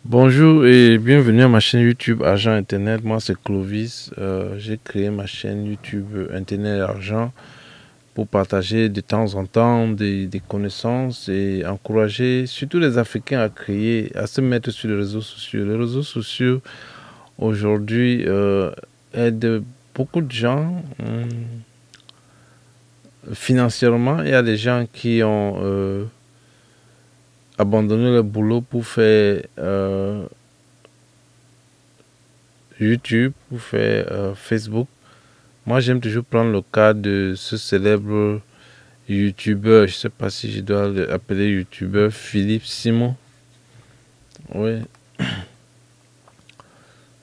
Bonjour et bienvenue à ma chaîne YouTube Argent Internet. Moi c'est Clovis. J'ai créé ma chaîne YouTube Internet et Argent pour partager de temps en temps des connaissances et encourager surtout les Africains à se mettre sur les réseaux sociaux. Les réseaux sociaux aujourd'hui aident beaucoup de gens financièrement. Il y a des gens qui ont abandonné le boulot pour faire YouTube, pour faire Facebook. Moi, j'aime toujours prendre le cas de ce célèbre YouTuber, je ne sais pas si je dois l'appeler YouTuber, Philippe Simon. Oui.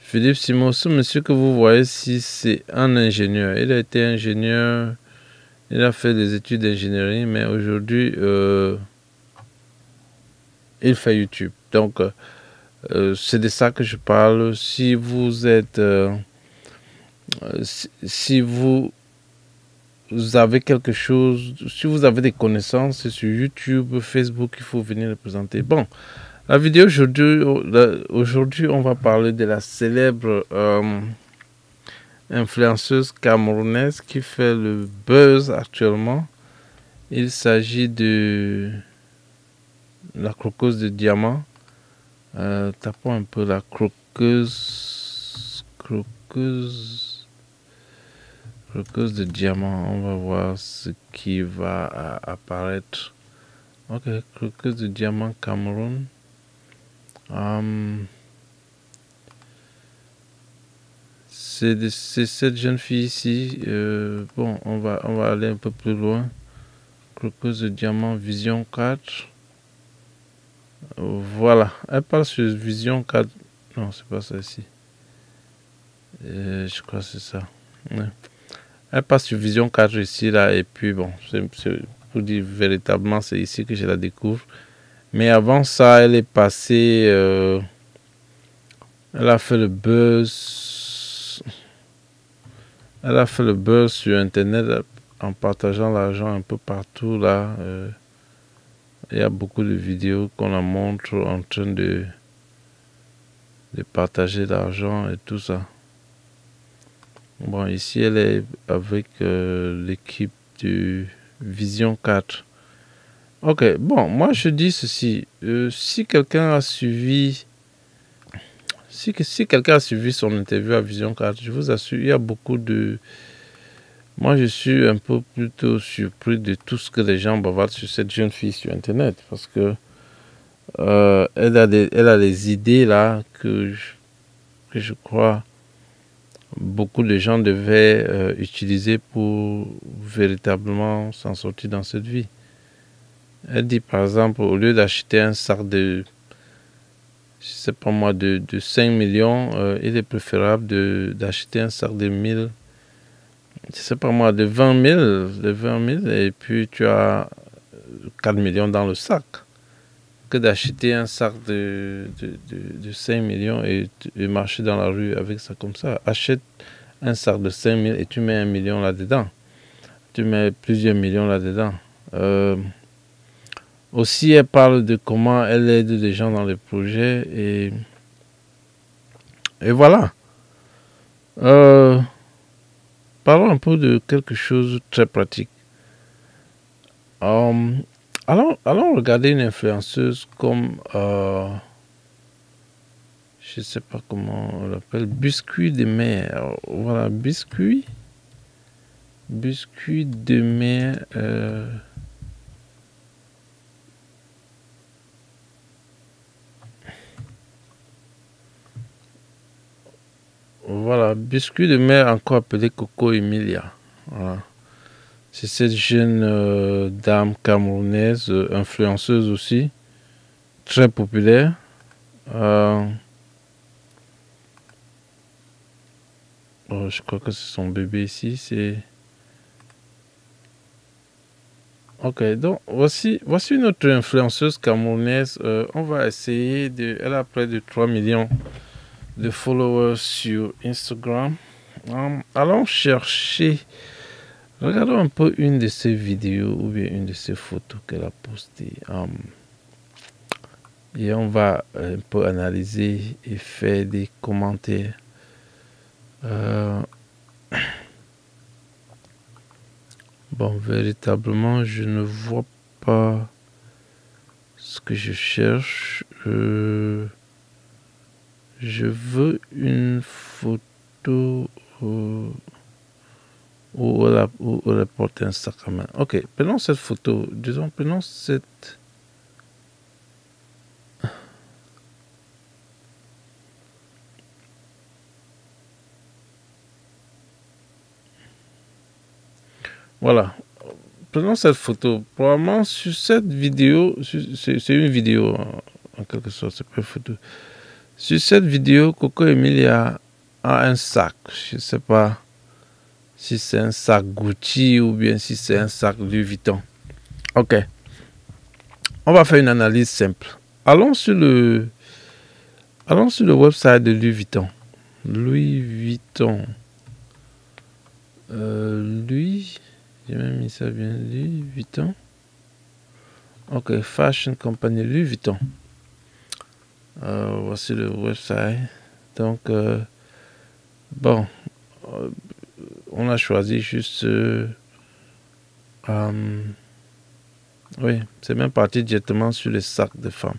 Philippe Simon, ce monsieur que vous voyez ici, c'est un ingénieur. Il a été ingénieur, il a fait des études d'ingénierie, mais aujourd'hui, il fait YouTube. Donc, c'est de ça que je parle. Si vous êtes... si vous avez quelque chose, si vous avez des connaissances, c'est sur YouTube, Facebook, il faut venir le présenter. Bon, la vidéo aujourd'hui, on va parler de la célèbre influenceuse camerounaise qui fait le buzz actuellement. Il s'agit de la croqueuse de diamant. Tapons un peu la croqueuse de diamant. On va voir ce qui va apparaître. Ok, croqueuse de diamant Cameroun. C'est cette jeune fille ici. Bon, on va aller un peu plus loin. Croqueuse de diamant Vision 4. Voilà, elle parle sur Vision 4. Non, c'est pas ça ici. Je crois que c'est ça. Ouais. Elle passe sur Vision 4 ici, là, et puis bon, pour dire véritablement, c'est ici que je la découvre. Mais avant ça, elle est passée, elle a fait le buzz. Elle a fait le buzz sur Internet en partageant l'argent un peu partout, là. Il y a beaucoup de vidéos qu'on la montre en train de partager l'argent et tout ça. Bon, ici, elle est avec l'équipe de Vision 4. Ok, bon, moi je dis ceci. Si quelqu'un a suivi... Si quelqu'un a suivi son interview à Vision 4, je vous assure, il y a beaucoup de... Moi, je suis un peu plutôt surpris de tout ce que les gens bavardent sur cette jeune fille sur Internet. Parce que elle a des idées là que je crois beaucoup de gens devaient utiliser pour véritablement s'en sortir dans cette vie. Elle dit par exemple, au lieu d'acheter un sac de, je sais pas moi, de 5 millions, il est préférable d'acheter un sac de 1000, je sais pas moi, de 20 000, et puis tu as 4 millions dans le sac, que d'acheter un sac de 5 millions et marcher dans la rue avec ça comme ça. Achète un sac de 5 000 et tu mets 1 million là-dedans. Tu mets plusieurs millions là-dedans. Aussi, elle parle de comment elle aide les gens dans les projets et voilà. Parlons un peu de quelque chose de très pratique. Allons regarder une influenceuse comme, je ne sais pas comment on l'appelle, Biscuit de mer. Voilà, Biscuit de mer. Voilà, Biscuit de mer, encore appelé Coco Emilia. Voilà. C'est cette jeune dame camerounaise, influenceuse aussi, très populaire. Je crois que c'est son bébé ici. Ok, donc voici une autre influenceuse camerounaise. On va essayer de... Elle a près de 3 millions de followers sur Instagram. Allons chercher... Regardons un peu une de ses vidéos ou bien une de ses photos qu'elle a postées. Et on va un peu analyser et faire des commentaires. Bon, véritablement, je ne vois pas ce que je cherche. Je veux une photo où elle porte un sac à main. Ok, prenons cette photo. Disons, prenons cette... Voilà. Prenons cette photo. Probablement sur cette vidéo, c'est une vidéo en quelque sorte, c'est pas une photo. Sur cette vidéo, Coco Emilia a un sac. Je ne sais pas si c'est un sac Gucci ou bien si c'est un sac Louis Vuitton. Ok. On va faire une analyse simple. Allons sur le website de Louis Vuitton. Louis Vuitton. J'ai même mis ça bien. Louis Vuitton. Ok, Fashion Company Louis Vuitton. Voici le website. Donc, bon, on a choisi juste... oui, c'est même parti directement sur les sacs de femmes.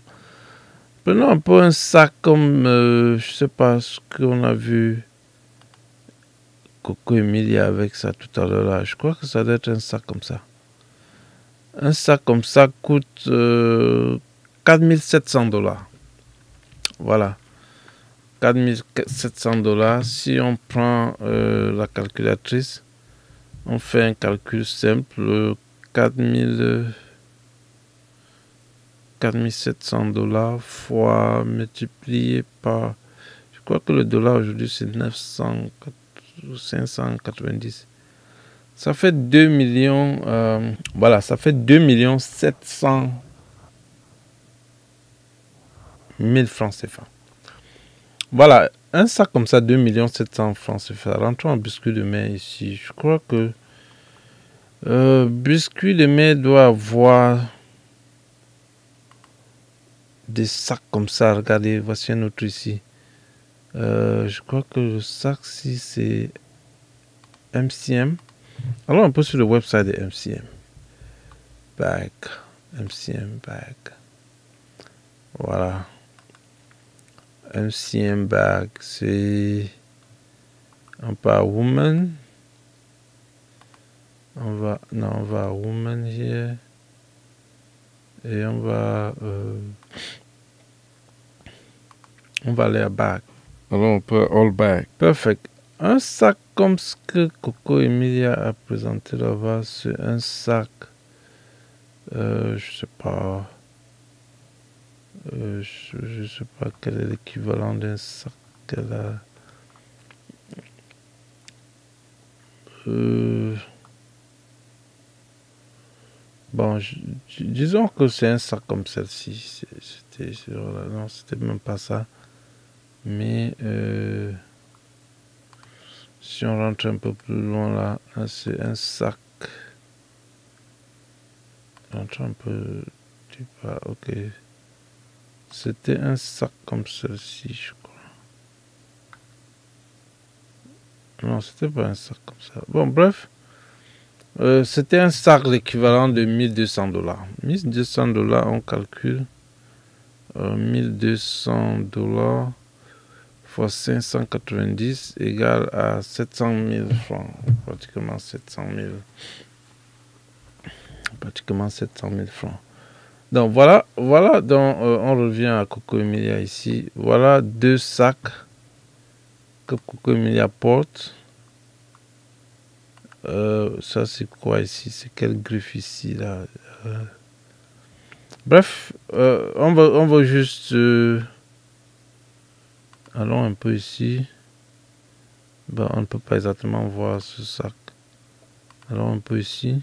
Prenons un peu un sac comme, je sais pas ce qu'on a vu Coco Emilia avec ça tout à l'heure là. Je crois que ça doit être un sac comme ça. Un sac comme ça coûte 4700 $. Voilà. 4700 $. Si on prend la calculatrice, on fait un calcul simple. 4700 $ fois multiplié par... Je crois que le dollar aujourd'hui c'est 590. Ça fait 2 millions... voilà, ça fait 2 700 000 francs CFA. Voilà, un sac comme ça, 2 700 000 francs CFA. Rentrons en biscuit de mer ici. Je crois que biscuit de mer doit avoir des sacs comme ça. Regardez, voici un autre ici. Je crois que le sac, si c'est MCM. Allons un peu sur le website de MCM. MCM bag. Voilà. MCM bag, c'est un pas woman. On va à woman here. Et on va aller à bag. Alors on peut all bag. Perfect. Un sac comme ce que Coco Emilia a présenté là-bas, c'est un sac, je sais pas, je sais pas quel est l'équivalent d'un sac qu'elle a. Bon, disons que c'est un sac comme celle-ci. Non, c'était même pas ça. Mais si on rentre un peu plus loin là, c'est un sac. Rentre un peu. Ok. C'était un sac comme celle-ci, je crois. Non, c'était pas un sac comme ça. Bon, bref. C'était un sac l'équivalent de 1200 $. 1200 $, on calcule. 1200 $ fois 590 égale à 700 000 francs. Pratiquement 700 000. Pratiquement 700 000 francs. Donc voilà, donc on revient à Coco Emilia ici. Voilà deux sacs que Coco Emilia porte. Ça c'est quoi ici? C'est quel griffe ici là? Bref, on va juste allons un peu ici. Ben, on ne peut pas exactement voir ce sac. Allons un peu ici.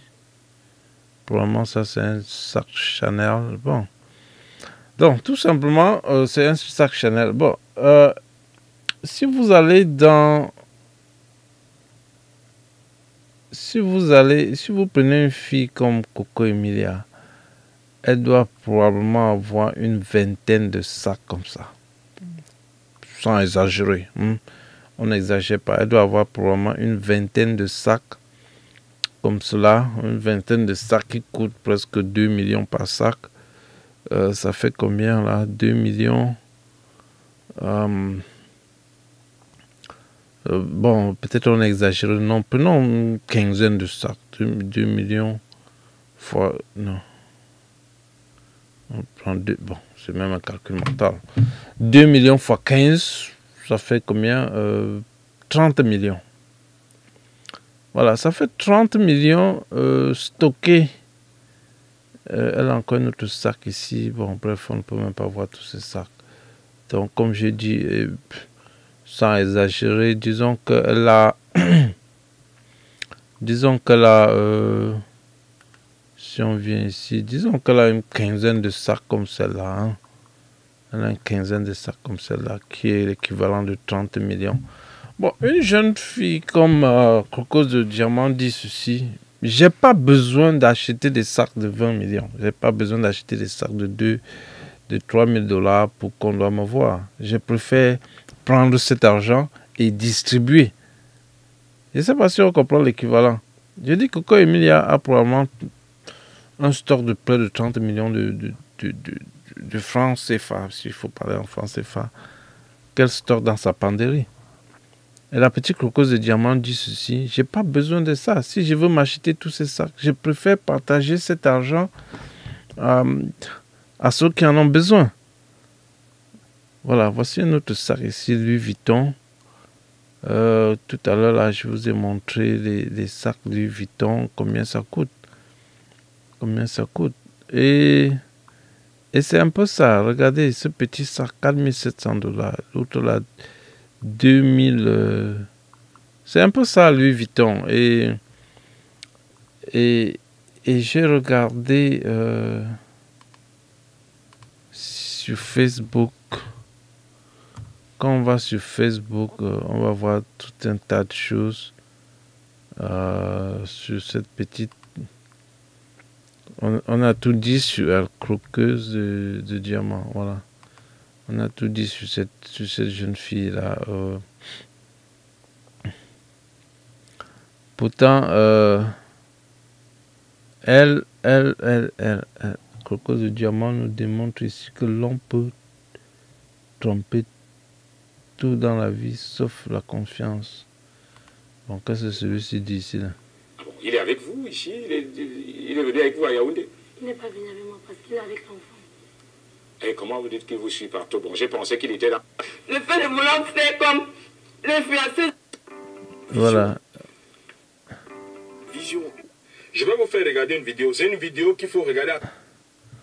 Probablement ça c'est un sac Chanel. Bon. Donc tout simplement c'est un sac Chanel. Bon. Si vous allez dans... Si vous prenez une fille comme Coco Emilia, elle doit probablement avoir une vingtaine de sacs comme ça. Sans exagérer. On n'exagère pas. Elle doit avoir probablement une vingtaine de sacs comme cela. Une vingtaine de sacs qui coûtent presque 2 millions par sac. Ça fait combien là? 2 millions. Bon, peut-être on exagère. Non, prenons une quinzaine de sacs. 2 millions fois... Non. On prend 2. Bon, c'est même un calcul mental. 2 millions fois 15, ça fait combien? 30 millions. Voilà, ça fait 30 millions stockés. Elle a encore un autre sac ici. Bon, bref, on ne peut même pas voir tous ces sacs. Donc, comme j'ai dit, sans exagérer, disons qu'elle a... disons qu'elle a... si on vient ici, disons qu'elle a une quinzaine de sacs comme celle-là. Hein. Elle a une quinzaine de sacs comme celle-là, qui est l'équivalent de 30 millions. Bon, une jeune fille comme Crocos de Diamant dit ceci. J'ai pas besoin d'acheter des sacs de 20 millions. J'ai pas besoin d'acheter des sacs de 3 000 $ pour qu'on doit me voir. Je préfère prendre cet argent et distribuer. Je ne sais pas si on comprend l'équivalent. Je dis que Coco Emilia a probablement un stock de près de 30 millions de francs CFA, s'il faut parler en francs CFA, qu'elle stocke dans sa penderie. Et la petite Crocos de Diamant dit ceci, j'ai pas besoin de ça. Si je veux m'acheter tous ces sacs, je préfère partager cet argent à ceux qui en ont besoin. Voilà, voici un autre sac ici, Louis Vuitton. Tout à l'heure, là, je vous ai montré les sacs Louis Vuitton, combien ça coûte. Combien ça coûte. Et c'est un peu ça. Regardez, ce petit sac, 4 700 $. L'autre, là, 2000... c'est un peu ça, Louis Vuitton. Et j'ai regardé sur Facebook. Quand on va sur Facebook, on va voir tout un tas de choses sur cette petite... On a tout dit sur la croqueuse de diamant. Voilà. On a tout dit sur cette jeune fille-là. Pourtant, elle, croqueuse de diamant nous démontre ici que l'on peut tromper tout dans la vie, sauf la confiance. Bon, qu'est-ce que celui-ci dit ici, là? Il est avec vous ici, il est venu avec vous à Yaoundé. Il n'est pas venu avec moi parce qu'il est avec l'enfant. Et comment vous dites qu'il vous suit partout? Bon, j'ai pensé qu'il était là. Le fait de vouloir faire comme l'influenceuse. Voilà. Vision. Je vais vous faire regarder une vidéo. C'est une vidéo qu'il faut regarder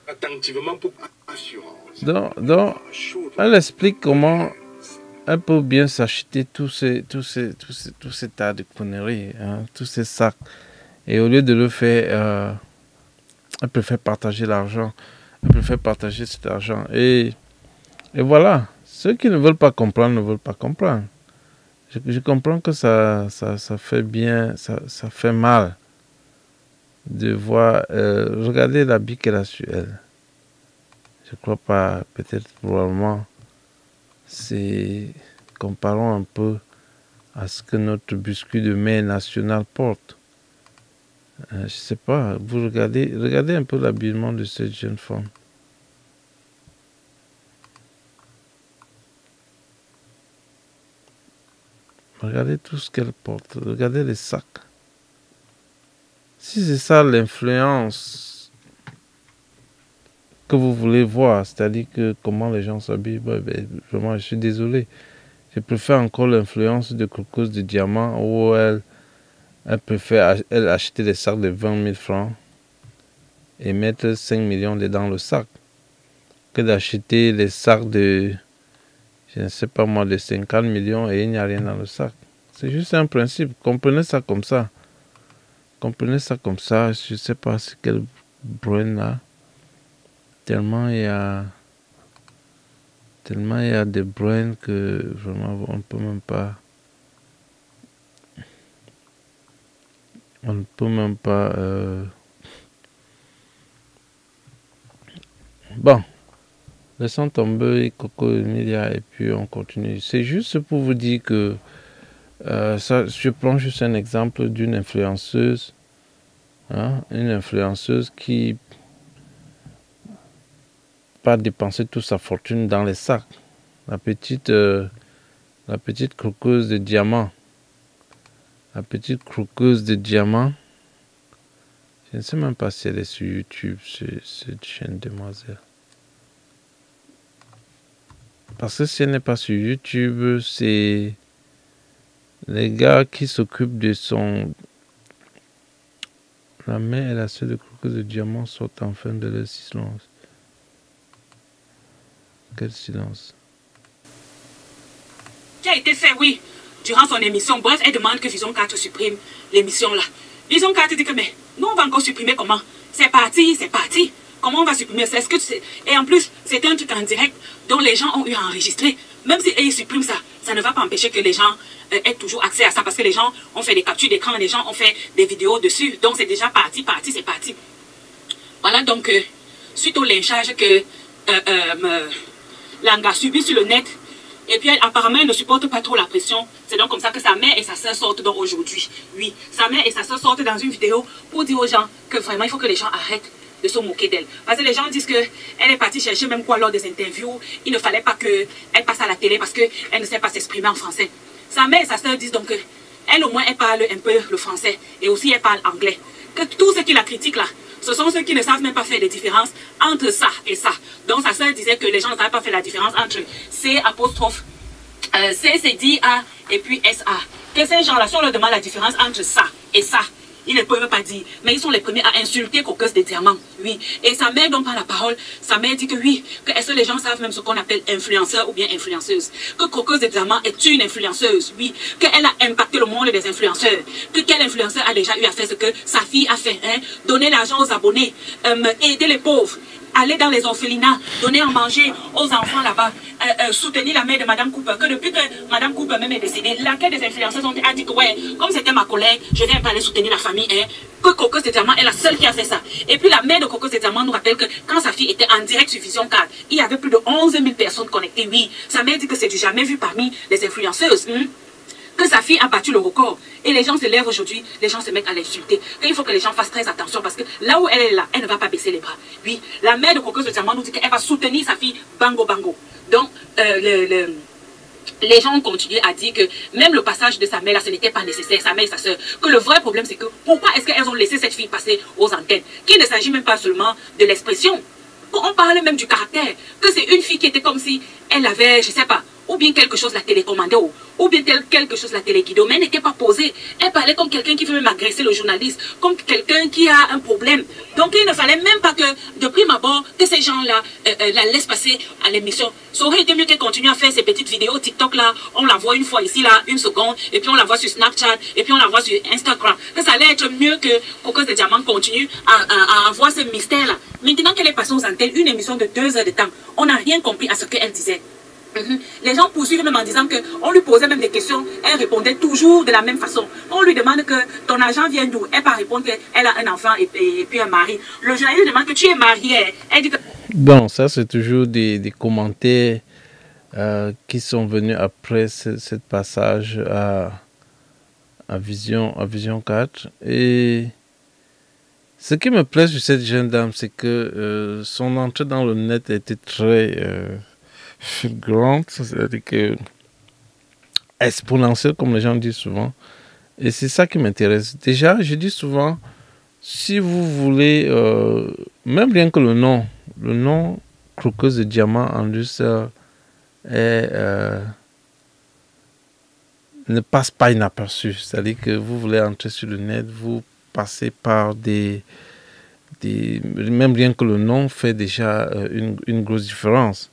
attentivement pour assurance. Donc, elle explique comment elle peut bien s'acheter tous ces tas de conneries, hein, tous ces sacs. Et au lieu de le faire, elle préfère partager l'argent. Elle préfère partager cet argent. Et voilà. Ceux qui ne veulent pas comprendre ne veulent pas comprendre. Je comprends que ça fait bien, ça fait mal de voir. Regardez l'habit qu'elle a sur elle. Je crois pas, peut-être probablement. Comparons un peu à ce que notre biscuit de mer national porte. Je sais pas, vous regardez un peu l'habillement de cette jeune femme. Regardez tout ce qu'elle porte, regardez les sacs. Si c'est ça l'influence que vous voulez voir, c'est-à-dire que comment les gens s'habillent, vraiment, je suis désolé. Je préfère encore l'influence de Crocos de Diamant où elle préfère acheter des sacs de 20 000 francs et mettre 5 millions dedans le sac que d'acheter les sacs de, je ne sais pas moi, de 50 millions et il n'y a rien dans le sac. C'est juste un principe. Comprenez ça comme ça. Comprenez ça comme ça. Je ne sais pas c'est quel brain là. Tellement il y a des brains que vraiment on ne peut même pas. On ne peut même pas Bon, laissons tomber Coco Emilia et puis on continue. C'est juste pour vous dire que ça, je prends juste un exemple d'une influenceuse, hein, une influenceuse qui pas dépenser toute sa fortune dans les sacs. La petite croqueuse de diamants. La petite croqueuse de diamants. Je ne sais même pas si elle est sur YouTube, cette chaîne demoiselle. Parce que si elle n'est pas sur YouTube, c'est les gars qui s'occupent de son... La mère et la sœur de croqueuse de diamants sortent enfin de leur silence. Quel silence. Qui a été fait, oui, durant son émission. Bref, elle demande que Vision 4 supprime l'émission là. Vision 4 dit que, mais nous, on va encore supprimer comment? C'est parti, c'est parti. Comment on va supprimer ça? Est-ce que c'est... Et en plus, c'est un truc en direct dont les gens ont eu à enregistrer. Même si ils suppriment ça, ça ne va pas empêcher que les gens aient toujours accès à ça. Parce que les gens ont fait des captures d'écran, les gens ont fait des vidéos dessus. Donc, c'est déjà parti, c'est parti. Voilà, donc, suite au lynchage que Langa subit sur le net, et puis elle, apparemment, elle ne supporte pas trop la pression. C'est donc comme ça que sa mère et sa soeur sortent donc aujourd'hui. Oui, sa mère et sa soeur sortent dans une vidéo pour dire aux gens que vraiment, il faut que les gens arrêtent de se moquer d'elle. Parce que les gens disent qu'elle est partie chercher même quoi lors des interviews. Il ne fallait pas qu'elle passe à la télé parce qu'elle ne sait pas s'exprimer en français. Sa mère et sa soeur disent donc qu'elle au moins, elle parle un peu le français. Et aussi, elle parle anglais. Que tous ceux qui la critiquent là, ce sont ceux qui ne savent même pas faire les différences entre ça et ça. Donc sa soeur disait que les gens ne savaient pas faire la différence entre C apostrophe, C c'est dit A et puis SA. Que ces gens-là, si on leur demande la différence entre ça et ça, ils ne peuvent pas dire. Mais ils sont les premiers à insulter Coqueuse de diamants. Oui. Et sa mère donc prend la parole. Sa mère dit que oui, que est-ce que les gens savent même ce qu'on appelle influenceur ou bien influenceuse. Que Coqueuse de diamants est une influenceuse. Oui. Qu'elle a impacté le monde des influenceurs. Que quel influenceur a déjà eu à faire ce que sa fille a fait. Hein? Donner l'argent aux abonnés. Aider les pauvres. Aller dans les orphelinats, donner à manger aux enfants là-bas, soutenir la mère de Madame Cooper, que depuis que Madame Cooper même est décédée, laquelle des influenceurs a dit que ouais, comme c'était ma collègue, je vais pas aller soutenir la famille, hein, que Coqueuse de diamants est la seule qui a fait ça. Et puis la mère de Coqueuse de diamants nous rappelle que quand sa fille était en direct sur Vision 4, il y avait plus de 11 000 personnes connectées, oui. Sa mère dit que c'est du jamais vu parmi les influenceuses. Que sa fille a battu le record. Et les gens se lèvent aujourd'hui, les gens se mettent à l'insulter. Il faut que les gens fassent très attention parce que là où elle est là, elle ne va pas baisser les bras. Oui, la mère de Coqueuse de diamants nous dit qu'elle va soutenir sa fille bango bango. Donc, les gens ont continué à dire que même le passage de sa mère là, ce n'était pas nécessaire, sa mère et sa soeur. Que le vrai problème, c'est que pourquoi est-ce qu'elles ont laissé cette fille passer aux antennes? Qu'il ne s'agit même pas seulement de l'expression. On parle même du caractère. Que c'est une fille qui était comme si elle avait, je sais pas, ou bien quelque chose la télécommandait, ou bien quelque chose la téléguidait, mais elle n'était pas posée. Elle parlait comme quelqu'un qui veut même agresser le journaliste, comme quelqu'un qui a un problème. Donc il ne fallait même pas que, de prime abord, que ces gens-là la laissent passer à l'émission. Ça aurait été mieux qu'elle continue à faire ces petites vidéos TikTok là, on la voit une fois ici là, une seconde, et puis on la voit sur Snapchat, et puis on la voit sur Instagram. Que ça allait être mieux que Coqueuse de diamants continue à avoir ce mystère là. Maintenant qu'elle est passée aux antennes, une émission de 2 heures de temps, on n'a rien compris à ce qu'elle disait. Les gens poursuivent même en disant qu'on lui posait même des questions, elle répondait toujours de la même façon. On lui demande que ton argent vient d'où, elle va répondre qu'elle a un enfant et puis un mari. Le journaliste demande que tu es mariée, elle dit que... Bon, ça c'est toujours des commentaires qui sont venus après ce passage à Vision 4. Et ce qui me plaît sur cette jeune dame, c'est que son entrée dans le net était très grande, c'est-à-dire que exponentielle, comme les gens disent souvent. Et c'est ça qui m'intéresse. Déjà, je dis souvent, si vous voulez, même rien que le nom Croqueuse de diamants en lui seul ne passe pas inaperçu. C'est-à-dire que vous voulez entrer sur le net, vous passez par même rien que le nom fait déjà une grosse différence.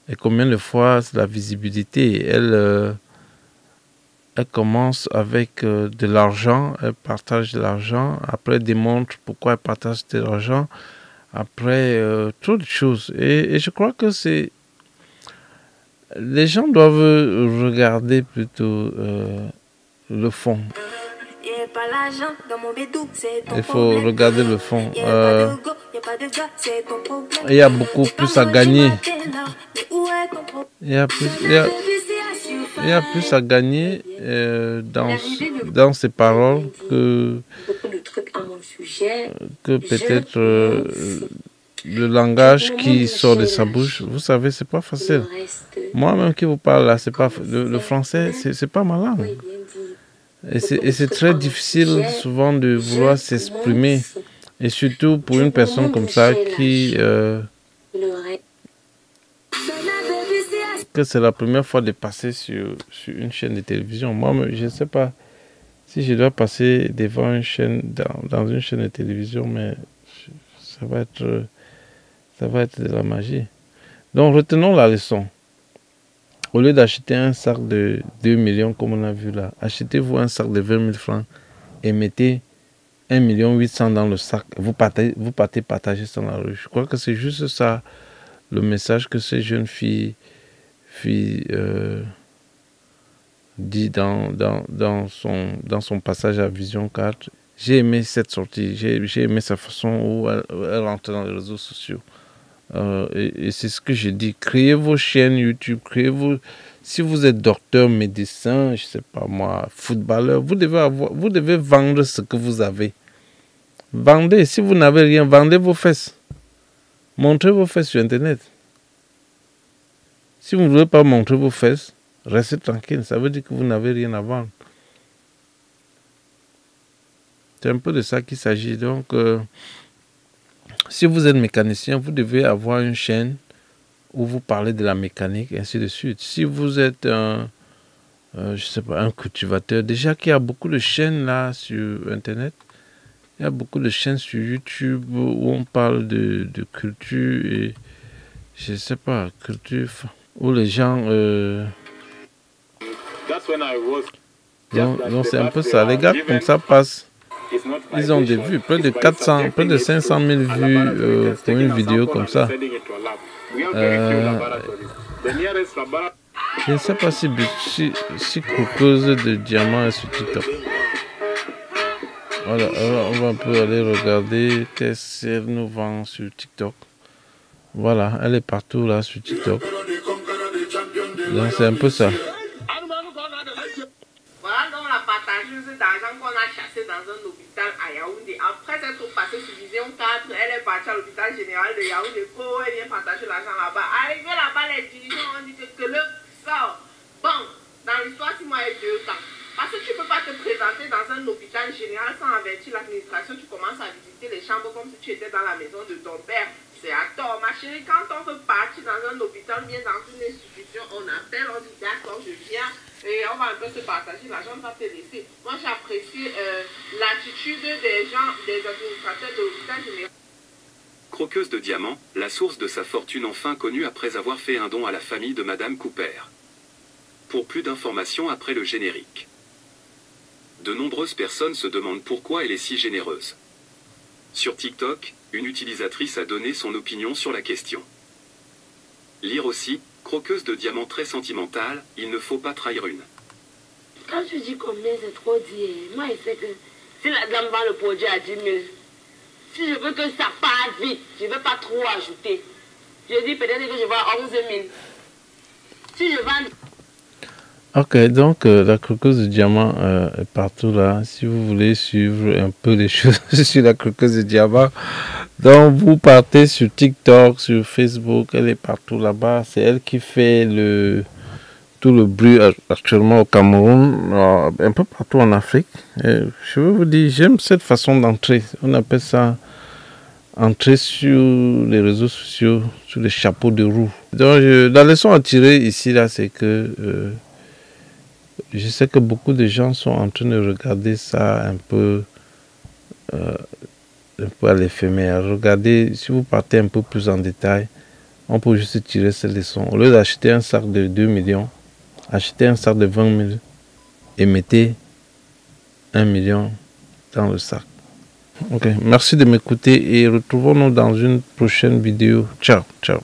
Et combien de fois la visibilité, elle commence avec de l'argent, elle partage de l'argent, après elle démontre pourquoi elle partage de l'argent, après trop de choses. Et je crois que les gens doivent regarder plutôt le fond. Il faut regarder le fond. Il y a beaucoup plus à gagner. Il y a plus à gagner dans ces paroles que peut-être le langage qui sort de sa bouche. Vous savez, c'est pas facile. Moi-même qui vous parle là, c'est pas le français, c'est pas ma langue. Et c'est très difficile souvent de vouloir s'exprimer. Et surtout pour une personne comme ça qui que c'est la première fois de passer sur une chaîne de télévision. Moi, je ne sais pas si je dois passer devant une chaîne, dans une chaîne de télévision, mais ça va être de la magie. Donc, retenons la leçon. Au lieu d'acheter un sac de 2 millions, comme on a vu là, achetez-vous un sac de 20 000 francs et mettez 1 800 000 dans le sac. Vous partez partager ça dans la rue. Je crois que c'est juste ça, le message que ces jeunes filles dit dans son passage à Vision 4. J'ai aimé cette sortie, j'ai aimé sa façon où elle rentre dans les réseaux sociaux. Et c'est ce que je dis, créez vos chaînes YouTube, si vous êtes docteur, médecin, je sais pas moi, footballeur, vous devez vendre ce que vous avez. Vendez, si vous n'avez rien, vendez vos fesses. Montrez vos fesses sur Internet. Si vous ne voulez pas montrer vos fesses, restez tranquille, ça veut dire que vous n'avez rien à vendre. C'est un peu de ça qu'il s'agit. Donc, si vous êtes mécanicien, vous devez avoir une chaîne où vous parlez de la mécanique, et ainsi de suite. Si vous êtes un cultivateur, déjà qu'il y a beaucoup de chaînes là sur Internet, il y a beaucoup de chaînes sur YouTube où on parle de culture et, je ne sais pas, culture, où les gens... donc c'est un peu ça. Les gars comme ça passent. Ils ont des vues, près de 500 000 vues pour une vidéo comme ça. Je ne sais pas si Croqueuse de Diamant est sur TikTok. Voilà, alors on va un peu aller regarder qu'est-ce qu'elle nous vend sur TikTok. Voilà, elle est partout là sur TikTok. Donc c'est un peu ça. Voilà donc la partageuse d'argent qu'on a chassé dans un hôpital à Yaoundé. Après être passée sur Vision 4, elle est partie à l'hôpital général de Yaoundé. Elle vient partager l'argent là-bas. Arrivé là-bas, les dirigeants ont dit que le sort. Bon, dans l'histoire, 6 mois et 2 ans. Parce que tu ne peux pas te présenter dans un hôpital général sans avertir l'administration. Tu commences à visiter les chambres comme si tu étais dans la maison de ton père. C'est à tort, ma chérie. Quand on veut partir dans un hôpital, bien dans une institution, on appelle, on dit d'accord, je viens. Et on va un peu se partager, l'argent va te laisser. Moi, j'apprécie l'attitude des gens, des administrateurs de l'hôpital général. Croqueuse de Diamant, la source de sa fortune enfin connue après avoir fait un don à la famille de Madame Cooper. Pour plus d'informations après le générique. De nombreuses personnes se demandent pourquoi elle est si généreuse. Sur TikTok, une utilisatrice a donné son opinion sur la question. Lire aussi, Croqueuse de Diamant très sentimentale, il ne faut pas trahir une. Quand tu dis combien, c'est trop dit. Moi, je sais que si la dame vend le produit à 10 000, si je veux que ça parte vite, je ne veux pas trop ajouter. Je dis peut-être que je vends 11 000. Si je vends... Ok, donc la Croqueuse de Diamant est partout là. Si vous voulez suivre un peu les choses sur la Croqueuse de Diamant, donc vous partez sur TikTok, sur Facebook, elle est partout là-bas. C'est elle qui fait tout le bruit actuellement au Cameroun, un peu partout en Afrique. Et je veux vous dire, j'aime cette façon d'entrer. On appelle ça entrer sur les réseaux sociaux, sur les chapeaux de roue. Donc la leçon à tirer ici là, c'est que je sais que beaucoup de gens sont en train de regarder ça un peu à l'éphémère. Regardez, si vous partez un peu plus en détail, on peut juste tirer cette leçon. Au lieu d'acheter un sac de 2 millions, achetez un sac de 20 000 et mettez 1 million dans le sac. Ok, merci de m'écouter et retrouvons-nous dans une prochaine vidéo. Ciao, ciao.